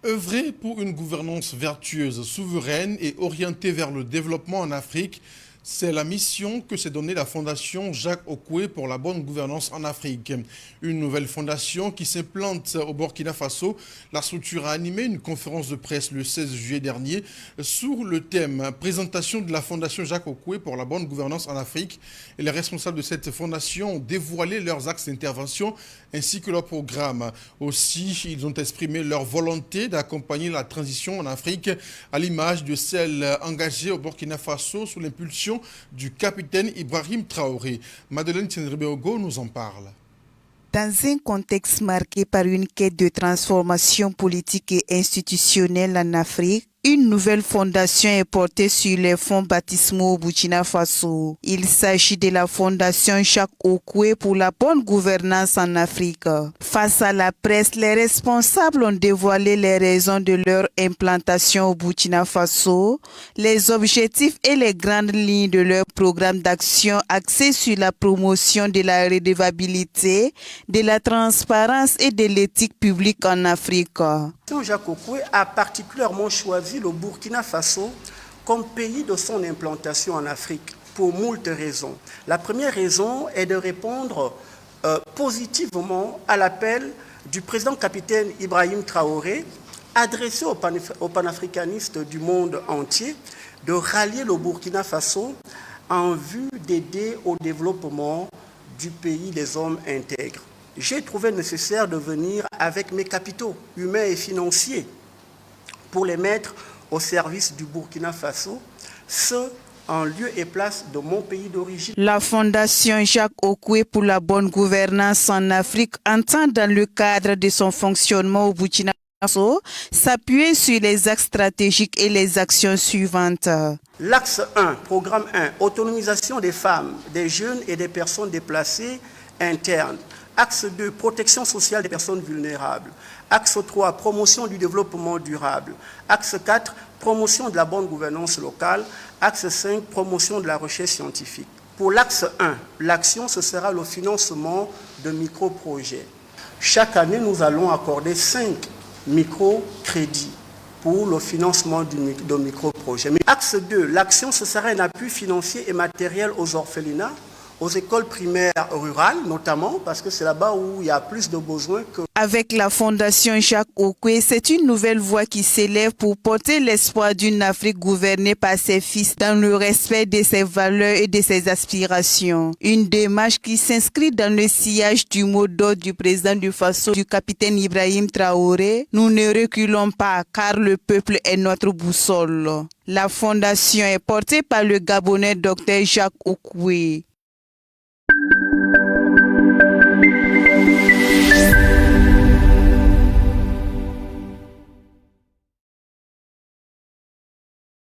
Œuvrer pour une gouvernance vertueuse, souveraine et orientée vers le développement en Afrique, c'est la mission que s'est donnée la Fondation Jacques Okoué pour la bonne gouvernance en Afrique. Une nouvelle fondation qui s'implante au Burkina Faso. La structure a animé une conférence de presse le 16 juillet dernier sur le thème « Présentation de la Fondation Jacques Okoué pour la bonne gouvernance en Afrique ». Et les responsables de cette fondation ont dévoilé leurs axes d'intervention ainsi que leur programme. Aussi, ils ont exprimé leur volonté d'accompagner la transition en Afrique à l'image de celle engagée au Burkina Faso sous l'impulsion du capitaine Ibrahim Traoré. Madeleine Tiendribéogo nous en parle. Dans un contexte marqué par une quête de transformation politique et institutionnelle en Afrique, une nouvelle fondation est portée sur les fonds baptismaux au Burkina Faso. Il s'agit de la fondation Jacques Okoué pour la bonne gouvernance en Afrique. Face à la presse, les responsables ont dévoilé les raisons de leur implantation au Burkina Faso, les objectifs et les grandes lignes de leur programme d'action axé sur la promotion de la redevabilité, de la transparence et de l'éthique publique en Afrique. Jacques Okoué a particulièrement choisi le Burkina Faso comme pays de son implantation en Afrique pour moult raisons. La première raison est de répondre positivement à l'appel du président capitaine Ibrahim Traoré adressé aux panafricanistes du monde entier de rallier le Burkina Faso en vue d'aider au développement du pays des hommes intègres. J'ai trouvé nécessaire de venir avec mes capitaux humains et financiers pour les mettre au service du Burkina Faso, ce en lieu et place de mon pays d'origine. La Fondation Jacques Okoué pour la bonne gouvernance en Afrique entend dans le cadre de son fonctionnement au Burkina Faso s'appuyer sur les axes stratégiques et les actions suivantes. L'axe 1, programme 1, autonomisation des femmes, des jeunes et des personnes déplacées internes. Axe 2, protection sociale des personnes vulnérables. Axe 3, promotion du développement durable. Axe 4, promotion de la bonne gouvernance locale. Axe 5, promotion de la recherche scientifique. Pour l'axe 1, l'action, ce sera le financement de micro-projets. Chaque année, nous allons accorder 5 micro-crédits pour le financement de micro-projets. Axe 2, l'action, ce sera un appui financier et matériel aux orphelinats, aux écoles primaires rurales notamment, parce que c'est là-bas où il y a plus de besoins que... Avec la Fondation Jacques Okoué, c'est une nouvelle voix qui s'élève pour porter l'espoir d'une Afrique gouvernée par ses fils dans le respect de ses valeurs et de ses aspirations. Une démarche qui s'inscrit dans le sillage du mot d'ordre du président du Faso, du capitaine Ibrahim Traoré. Nous ne reculons pas car le peuple est notre boussole. La fondation est portée par le Gabonais Dr Jacques Okoué.